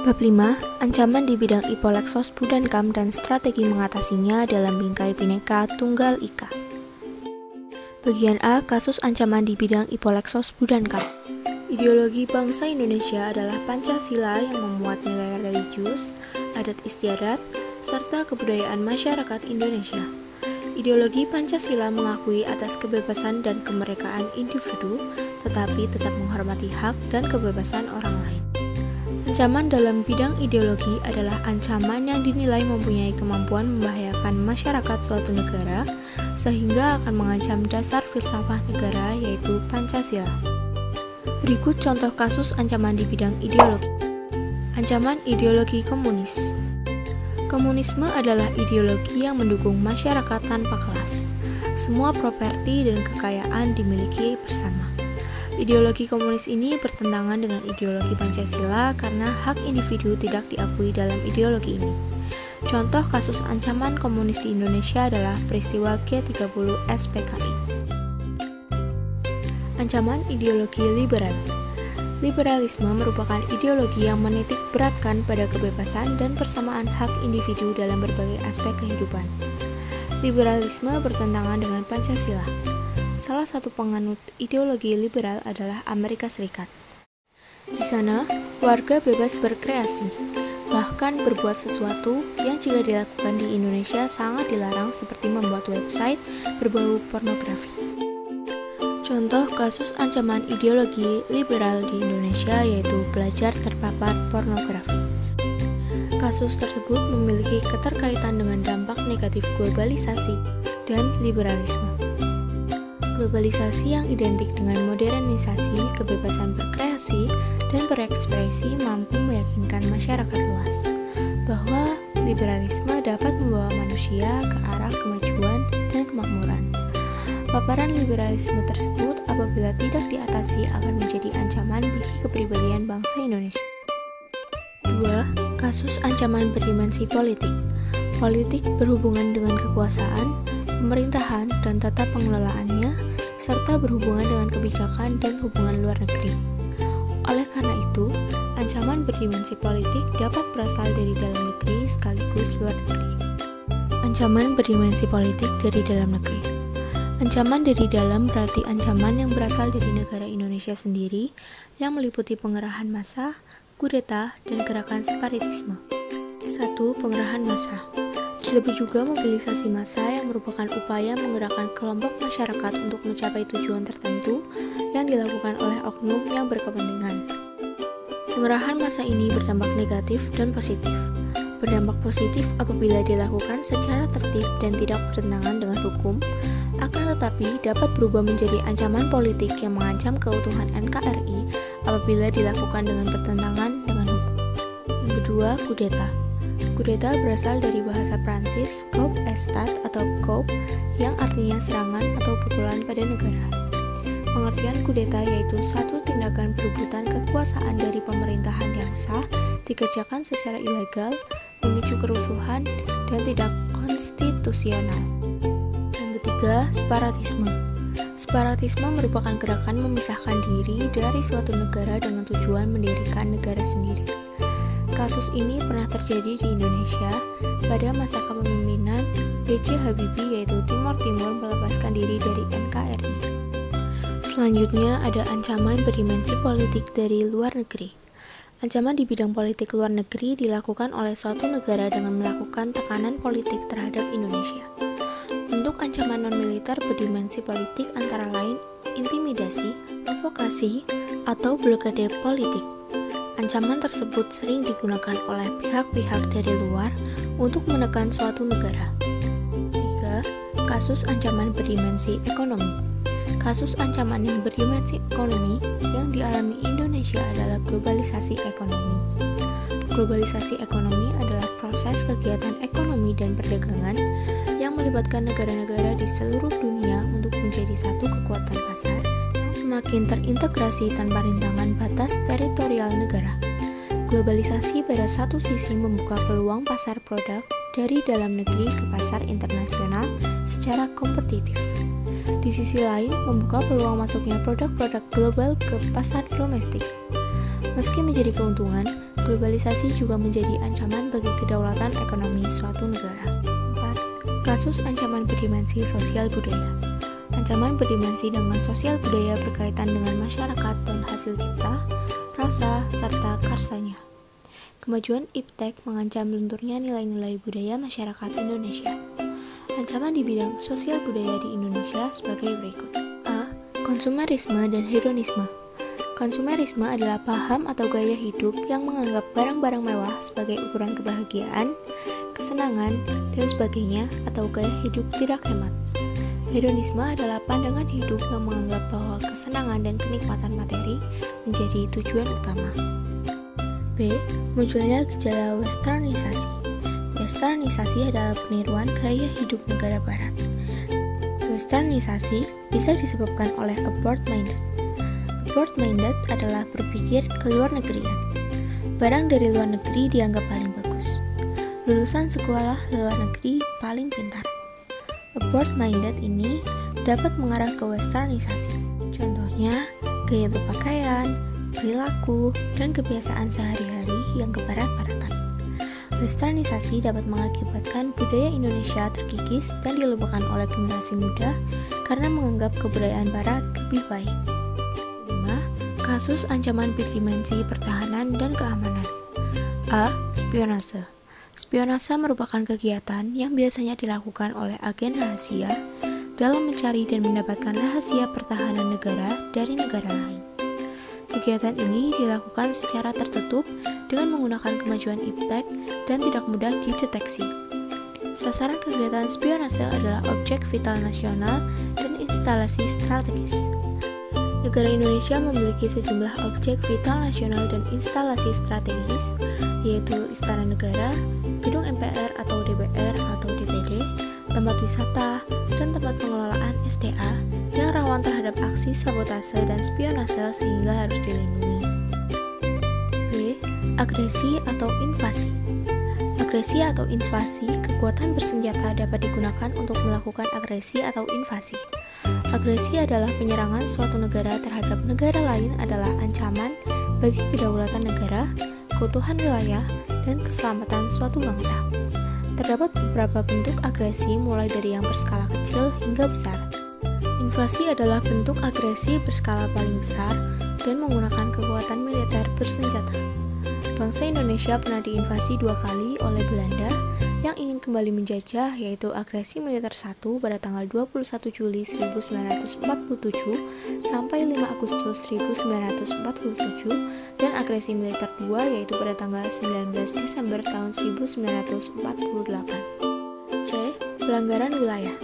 Bab 5. Ancaman di bidang Ipolexos Budankam dan strategi mengatasinya dalam bingkai Bhinneka Tunggal Ika. Bagian A. Kasus ancaman di bidang Ipolexos Budankam. Ideologi bangsa Indonesia adalah Pancasila yang memuat nilai religius, adat istiadat, serta kebudayaan masyarakat Indonesia. Ideologi Pancasila mengakui atas kebebasan dan kemerdekaan individu, tetapi tetap menghormati hak dan kebebasan orang lain. Ancaman dalam bidang ideologi adalah ancaman yang dinilai mempunyai kemampuan membahayakan masyarakat suatu negara, sehingga akan mengancam dasar filsafat negara, yaitu Pancasila. Berikut contoh kasus ancaman di bidang ideologi. Ancaman ideologi komunis. Komunisme adalah ideologi yang mendukung masyarakat tanpa kelas. Semua properti dan kekayaan dimiliki bersama. Ideologi komunis ini bertentangan dengan ideologi Pancasila karena hak individu tidak diakui dalam ideologi ini. Contoh kasus ancaman komunis di Indonesia adalah peristiwa G30 SPKI. Ancaman ideologi liberal. Liberalisme merupakan ideologi yang menitik beratkan pada kebebasan dan persamaan hak individu dalam berbagai aspek kehidupan. Liberalisme bertentangan dengan Pancasila. Salah satu penganut ideologi liberal adalah Amerika Serikat. Di sana, warga bebas berkreasi, bahkan berbuat sesuatu yang jika dilakukan di Indonesia sangat dilarang, seperti membuat website berbau pornografi. Contoh kasus ancaman ideologi liberal di Indonesia yaitu belajar terpapar pornografi. Kasus tersebut memiliki keterkaitan dengan dampak negatif globalisasi dan liberalisme. Globalisasi yang identik dengan modernisasi, kebebasan berkreasi, dan berekspresi mampu meyakinkan masyarakat luas bahwa liberalisme dapat membawa manusia ke arah kemajuan dan kemakmuran. Paparan liberalisme tersebut apabila tidak diatasi akan menjadi ancaman bagi kepribadian bangsa Indonesia. 2. Kasus ancaman berdimensi politik. Politik berhubungan dengan kekuasaan, pemerintahan, dan tata pengelolaannya, serta berhubungan dengan kebijakan dan hubungan luar negeri. Oleh karena itu, ancaman berdimensi politik dapat berasal dari dalam negeri sekaligus luar negeri. Ancaman berdimensi politik dari dalam negeri. Ancaman dari dalam berarti ancaman yang berasal dari negara Indonesia sendiri, yang meliputi pengerahan massa, kudeta, dan gerakan separatisme. 1. Pengerahan massa. Disebut juga mobilisasi massa yang merupakan upaya menggerakkan kelompok masyarakat untuk mencapai tujuan tertentu yang dilakukan oleh oknum yang berkepentingan. Pengerahan massa ini berdampak negatif dan positif. Berdampak positif apabila dilakukan secara tertib dan tidak bertentangan dengan hukum, akan tetapi dapat berubah menjadi ancaman politik yang mengancam keutuhan NKRI apabila dilakukan dengan bertentangan dengan hukum. Yang kedua, kudeta. Kudeta berasal dari bahasa Prancis coup d'estat atau coup yang artinya serangan atau pukulan pada negara. Pengertian kudeta yaitu satu tindakan perebutan kekuasaan dari pemerintahan yang sah dikerjakan secara ilegal, memicu kerusuhan, dan tidak konstitusional. Yang ketiga, separatisme. Separatisme merupakan gerakan memisahkan diri dari suatu negara dengan tujuan mendirikan negara sendiri. Kasus ini pernah terjadi di Indonesia pada masa kepemimpinan B.J. Habibie, yaitu Timor Timur melepaskan diri dari NKRI. Selanjutnya ada ancaman berdimensi politik dari luar negeri. Ancaman di bidang politik luar negeri dilakukan oleh suatu negara dengan melakukan tekanan politik terhadap Indonesia. Bentuk ancaman non-militer berdimensi politik antara lain intimidasi, provokasi, atau blokade politik. Ancaman tersebut sering digunakan oleh pihak-pihak dari luar untuk menekan suatu negara. 3. Kasus ancaman berdimensi ekonomi. Kasus ancaman yang berdimensi ekonomi yang dialami Indonesia adalah globalisasi ekonomi. Globalisasi ekonomi adalah proses kegiatan ekonomi dan perdagangan yang melibatkan negara-negara di seluruh dunia untuk menjadi satu kekuatan pasar semakin terintegrasi tanpa rintangan batas teritorial negara. Globalisasi pada satu sisi membuka peluang pasar produk dari dalam negeri ke pasar internasional secara kompetitif. Di sisi lain, membuka peluang masuknya produk-produk global ke pasar domestik. Meski menjadi keuntungan, Globalisasi juga menjadi ancaman bagi kedaulatan ekonomi suatu negara. 4. Kasus ancaman berdimensi sosial budaya. Ancaman berdimensi dengan sosial budaya berkaitan dengan masyarakat dan hasil cipta, rasa, serta karsanya. Kemajuan iptek mengancam lunturnya nilai-nilai budaya masyarakat Indonesia. Ancaman di bidang sosial budaya di Indonesia sebagai berikut. A. Konsumerisme dan hedonisme. Konsumerisme adalah paham atau gaya hidup yang menganggap barang-barang mewah sebagai ukuran kebahagiaan, kesenangan, dan sebagainya, atau gaya hidup tidak hemat. Hedonisme adalah pandangan hidup yang menganggap bahwa kesenangan dan kenikmatan materi menjadi tujuan utama. B. Munculnya gejala westernisasi. Westernisasi adalah peniruan gaya hidup negara barat. Westernisasi bisa disebabkan oleh abroad-minded. Abroad-minded adalah berpikir ke luar negerian. Barang dari luar negeri dianggap paling bagus. Lulusan sekolah luar negeri paling pintar. Abroad-minded ini dapat mengarah ke westernisasi. Contohnya, gaya berpakaian, perilaku, dan kebiasaan sehari-hari yang kebarat-baratan. Westernisasi dapat mengakibatkan budaya Indonesia terkikis dan dilupakan oleh generasi muda karena menganggap kebudayaan barat lebih baik. 5. Kasus ancaman berdimensi pertahanan dan keamanan. A. Spionase. Spionase merupakan kegiatan yang biasanya dilakukan oleh agen rahasia dalam mencari dan mendapatkan rahasia pertahanan negara dari negara lain. Kegiatan ini dilakukan secara tertutup dengan menggunakan kemajuan iptek dan tidak mudah dideteksi. Sasaran kegiatan spionase adalah objek vital nasional dan instalasi strategis. Negara Indonesia memiliki sejumlah objek vital nasional dan instalasi strategis, yaitu Istana Negara, Gedung MPR atau DPR atau DPD, tempat wisata, dan tempat pengelolaan SDA yang rawan terhadap aksi sabotase dan spionase sehingga harus dilindungi. B. Agresi atau invasi. Agresi atau invasi, kekuatan bersenjata dapat digunakan untuk melakukan agresi atau invasi. Agresi adalah penyerangan suatu negara terhadap negara lain adalah ancaman bagi kedaulatan negara, keutuhan wilayah, dan keselamatan suatu bangsa. Terdapat beberapa bentuk agresi mulai dari yang berskala kecil hingga besar. Invasi adalah bentuk agresi berskala paling besar dan menggunakan kekuatan militer bersenjata. Bangsa Indonesia pernah diinvasi 2 kali oleh Belanda yang ingin kembali menjajah, yaitu agresi militer 1 pada tanggal 21 Juli 1947 sampai 5 Agustus 1947 dan agresi militer 2 yaitu pada tanggal 19 Desember tahun 1948. C. Pelanggaran wilayah.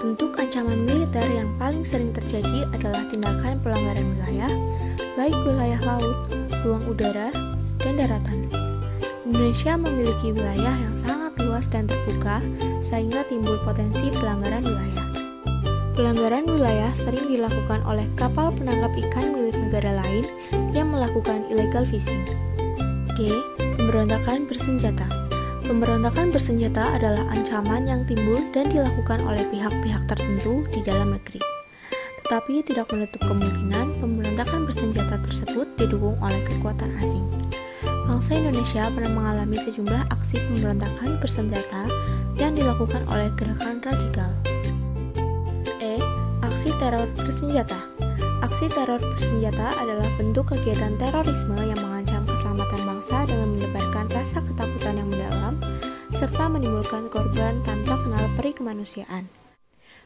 Bentuk ancaman militer yang paling sering terjadi adalah tindakan pelanggaran wilayah, baik wilayah laut, ruang udara, dan daratan. Indonesia memiliki wilayah yang sangat luas dan terbuka, sehingga timbul potensi pelanggaran wilayah. Pelanggaran wilayah sering dilakukan oleh kapal penangkap ikan milik negara lain yang melakukan illegal fishing. D. Pemberontakan bersenjata. Pemberontakan bersenjata adalah ancaman yang timbul dan dilakukan oleh pihak-pihak tertentu di dalam negeri. Tetapi tidak menutup kemungkinan pemberontakan bersenjata tersebut didukung oleh kekuatan asing. Bangsa Indonesia pernah mengalami sejumlah aksi pemberontakan bersenjata yang dilakukan oleh gerakan radikal. E. Aksi teror bersenjata. Aksi teror bersenjata adalah bentuk kegiatan terorisme yang mengancam keselamatan bangsa dengan menebarkan rasa ketakutan yang mendalam serta menimbulkan korban tanpa kenal peri kemanusiaan.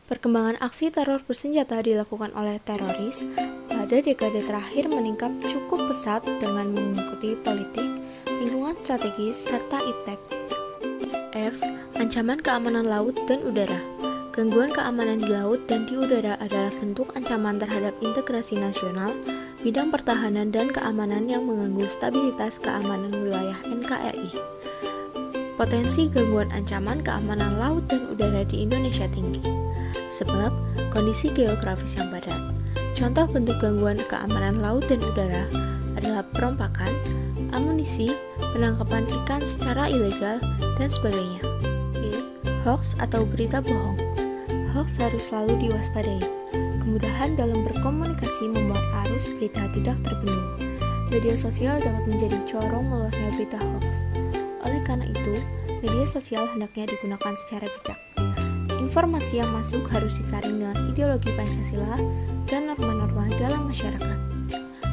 Perkembangan aksi teror bersenjata dilakukan oleh teroris pada dekade terakhir meningkat cukup pesat dengan mengikuti politik, lingkungan strategis, serta iptek. F. Ancaman keamanan laut dan udara. Gangguan keamanan di laut dan di udara adalah bentuk ancaman terhadap integrasi nasional, bidang pertahanan dan keamanan yang mengganggu stabilitas keamanan wilayah NKRI. Potensi gangguan ancaman keamanan laut dan udara di Indonesia tinggi, sebab kondisi geografis yang padat. Contoh bentuk gangguan keamanan laut dan udara adalah perompakan, amunisi, penangkapan ikan secara ilegal, dan sebagainya. G. Hoax atau berita bohong. Hoax harus selalu diwaspadai. Kemudahan dalam berkomunikasi membuat arus berita tidak terbendung. Media sosial dapat menjadi corong meluasnya berita hoax. Oleh karena itu, media sosial hendaknya digunakan secara bijak. Informasi yang masuk harus disaring dengan ideologi Pancasila dan norma-norma dalam masyarakat.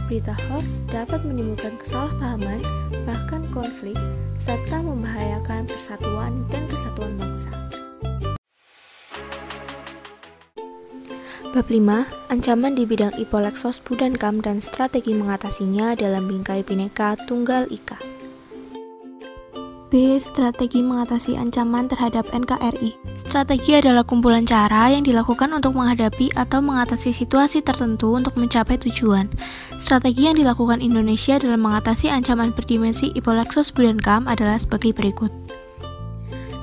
Berita hoax dapat menimbulkan kesalahpahaman, bahkan konflik, serta membahayakan persatuan dan kesatuan bangsa. Bab 5. Ancaman di bidang IPOLEK Sosbud dan KAM dan strategi mengatasinya dalam Bingkai Bhinneka Tunggal Ika. B. Strategi mengatasi ancaman terhadap NKRI. Strategi adalah kumpulan cara yang dilakukan untuk menghadapi atau mengatasi situasi tertentu untuk mencapai tujuan. Strategi yang dilakukan Indonesia dalam mengatasi ancaman berdimensi IPOLEK Sosbud dan KAM adalah sebagai berikut.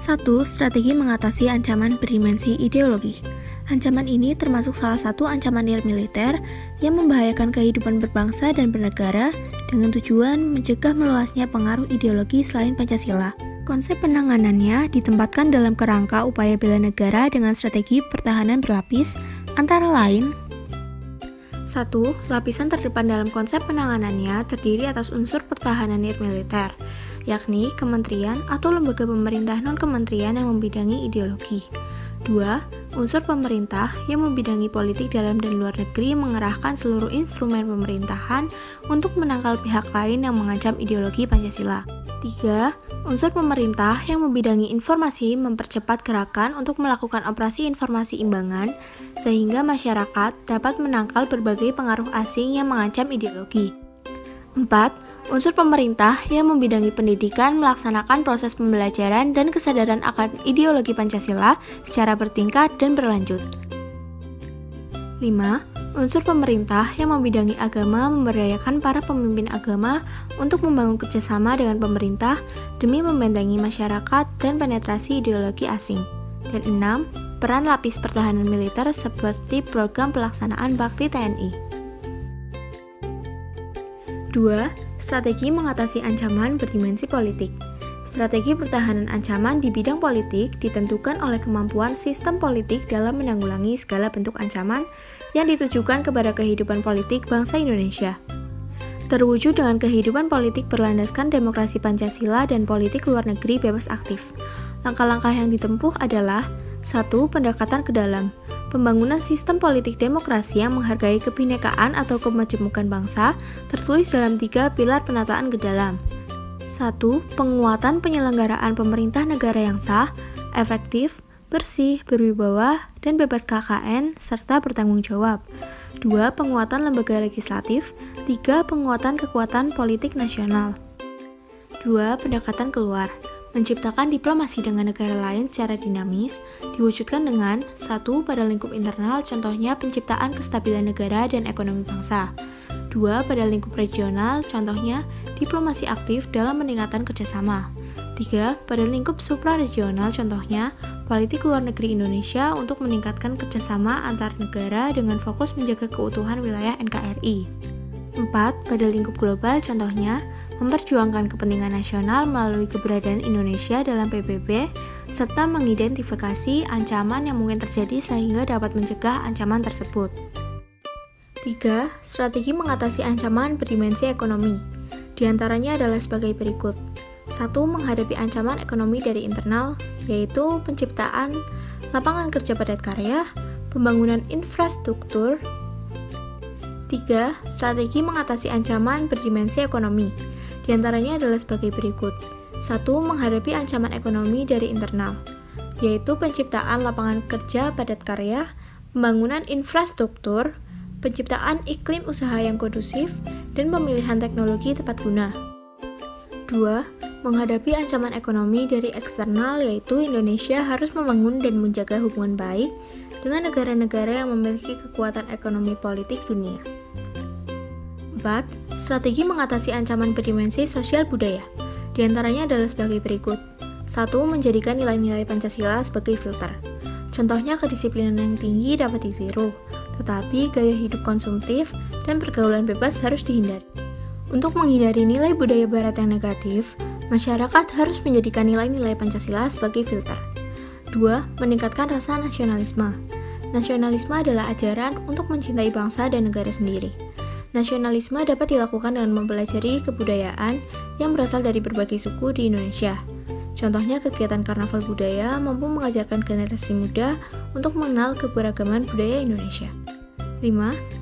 1. Strategi mengatasi ancaman berdimensi ideologi. Ancaman ini termasuk salah satu ancaman militer yang membahayakan kehidupan berbangsa dan bernegara dengan tujuan mencegah meluasnya pengaruh ideologi selain Pancasila. Konsep penanganannya ditempatkan dalam kerangka upaya bela negara dengan strategi pertahanan berlapis, antara lain 1. Lapisan terdepan dalam konsep penanganannya terdiri atas unsur pertahanan militer, yakni kementerian atau lembaga pemerintah non-kementerian yang membidangi ideologi. 2. Unsur pemerintah yang membidangi politik dalam dan luar negeri mengerahkan seluruh instrumen pemerintahan untuk menangkal pihak lain yang mengancam ideologi Pancasila. 3. Unsur pemerintah yang membidangi informasi mempercepat gerakan untuk melakukan operasi informasi imbangan sehingga masyarakat dapat menangkal berbagai pengaruh asing yang mengancam ideologi. 4. Unsur pemerintah yang membidangi pendidikan melaksanakan proses pembelajaran dan kesadaran akan ideologi Pancasila secara bertingkat dan berlanjut. 5. Unsur pemerintah yang membidangi agama memberdayakan para pemimpin agama untuk membangun kerjasama dengan pemerintah demi membentengi masyarakat dan penetrasi ideologi asing. Dan 6. Peran lapis pertahanan militer seperti program pelaksanaan bakti TNI. 2. Strategi mengatasi ancaman berdimensi politik. Strategi pertahanan ancaman di bidang politik ditentukan oleh kemampuan sistem politik dalam menanggulangi segala bentuk ancaman yang ditujukan kepada kehidupan politik bangsa Indonesia. Terwujud dengan kehidupan politik berlandaskan demokrasi Pancasila dan politik luar negeri bebas aktif. Langkah-langkah yang ditempuh adalah 1. Pendekatan ke dalam. Pembangunan sistem politik demokrasi yang menghargai kebinekaan atau kemajemukan bangsa tertulis dalam 3 pilar penataan ke dalam. 1. Penguatan penyelenggaraan pemerintah negara yang sah, efektif, bersih, berwibawa, dan bebas KKN, serta bertanggung jawab. 2. Penguatan lembaga legislatif. 3. Penguatan kekuatan politik nasional. 2. Pendekatan keluar. Menciptakan diplomasi dengan negara lain secara dinamis, diwujudkan dengan 1. Pada lingkup internal, contohnya penciptaan kestabilan negara dan ekonomi bangsa. 2. Pada lingkup regional, contohnya diplomasi aktif dalam meningkatkan kerjasama. 3. Pada lingkup supraregional, contohnya politik luar negeri Indonesia untuk meningkatkan kerjasama antar negara dengan fokus menjaga keutuhan wilayah NKRI. 4. Pada lingkup global, contohnya memperjuangkan kepentingan nasional melalui keberadaan Indonesia dalam PBB, serta mengidentifikasi ancaman yang mungkin terjadi sehingga dapat mencegah ancaman tersebut. 3. Strategi mengatasi ancaman berdimensi ekonomi. Di antaranya adalah sebagai berikut. 1. Menghadapi ancaman ekonomi dari internal, yaitu penciptaan lapangan kerja padat karya, pembangunan infrastruktur. 3. Strategi mengatasi ancaman berdimensi ekonomi. Di antaranya adalah sebagai berikut. 1. Menghadapi ancaman ekonomi dari internal, yaitu penciptaan lapangan kerja padat karya, pembangunan infrastruktur, penciptaan iklim usaha yang kondusif, dan pemilihan teknologi tepat guna. 2. Menghadapi ancaman ekonomi dari eksternal, yaitu Indonesia harus membangun dan menjaga hubungan baik dengan negara-negara yang memiliki kekuatan ekonomi politik dunia. 4. Strategi mengatasi ancaman berdimensi sosial budaya. Di antaranya adalah sebagai berikut. 1. Menjadikan nilai-nilai Pancasila sebagai filter. Contohnya kedisiplinan yang tinggi dapat ditiru, tetapi gaya hidup konsumtif dan pergaulan bebas harus dihindari. Untuk menghindari nilai budaya barat yang negatif, masyarakat harus menjadikan nilai-nilai Pancasila sebagai filter. 2. Meningkatkan rasa nasionalisme. Nasionalisme adalah ajaran untuk mencintai bangsa dan negara sendiri. Nasionalisme dapat dilakukan dengan mempelajari kebudayaan yang berasal dari berbagai suku di Indonesia. Contohnya kegiatan karnaval budaya mampu mengajarkan generasi muda untuk mengenal keberagaman budaya Indonesia. 5.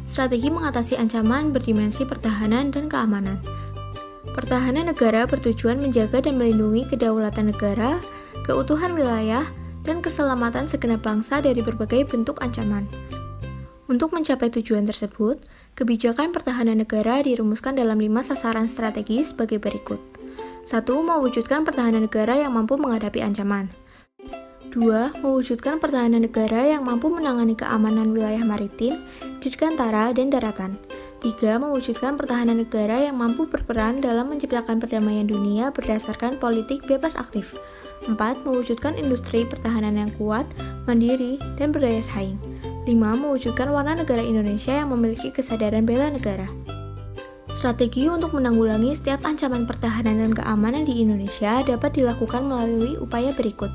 Strategi mengatasi ancaman berdimensi pertahanan dan keamanan. Pertahanan negara bertujuan menjaga dan melindungi kedaulatan negara, keutuhan wilayah, dan keselamatan segenap bangsa dari berbagai bentuk ancaman. Untuk mencapai tujuan tersebut, kebijakan pertahanan negara dirumuskan dalam 5 sasaran strategis sebagai berikut. 1. Mewujudkan pertahanan negara yang mampu menghadapi ancaman. 2. Mewujudkan pertahanan negara yang mampu menangani keamanan wilayah maritim, dirgantara, dan daratan. 3. Mewujudkan pertahanan negara yang mampu berperan dalam menciptakan perdamaian dunia berdasarkan politik bebas aktif. 4. Mewujudkan industri pertahanan yang kuat, mandiri, dan berdaya saing. 5. Mewujudkan warna negara Indonesia yang memiliki kesadaran bela negara. Strategi untuk menanggulangi setiap ancaman pertahanan dan keamanan di Indonesia dapat dilakukan melalui upaya berikut.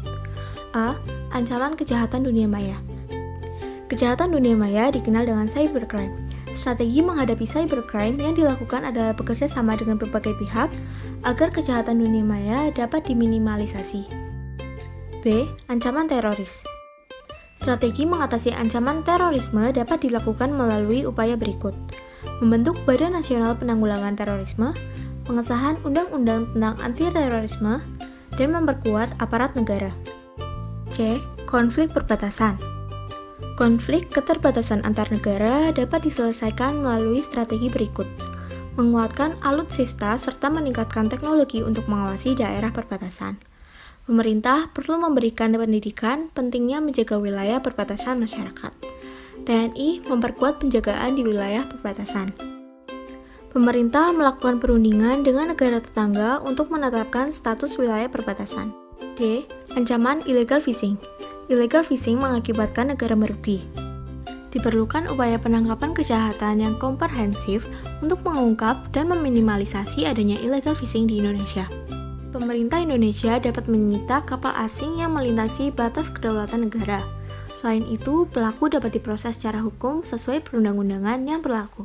A. Ancaman kejahatan dunia maya. Kejahatan dunia maya dikenal dengan cybercrime. Strategi menghadapi cybercrime yang dilakukan adalah bekerja sama dengan berbagai pihak agar kejahatan dunia maya dapat diminimalisasi. B. Ancaman teroris. Strategi mengatasi ancaman terorisme dapat dilakukan melalui upaya berikut. Membentuk Badan Nasional Penanggulangan Terorisme, pengesahan Undang-Undang tentang Anti-Terorisme, dan memperkuat aparat negara. C. Konflik perbatasan. Konflik keterbatasan antar negara dapat diselesaikan melalui strategi berikut. Menguatkan alutsista serta meningkatkan teknologi untuk mengawasi daerah perbatasan. Pemerintah perlu memberikan pendidikan pentingnya menjaga wilayah perbatasan masyarakat. TNI memperkuat penjagaan di wilayah perbatasan. Pemerintah melakukan perundingan dengan negara tetangga untuk menetapkan status wilayah perbatasan. D. Ancaman illegal fishing. Illegal fishing mengakibatkan negara merugi. Diperlukan upaya penangkapan kejahatan yang komprehensif untuk mengungkap dan meminimalisasi adanya illegal fishing di Indonesia. Pemerintah Indonesia dapat menyita kapal asing yang melintasi batas kedaulatan negara. Selain itu, pelaku dapat diproses secara hukum sesuai perundang-undangan yang berlaku.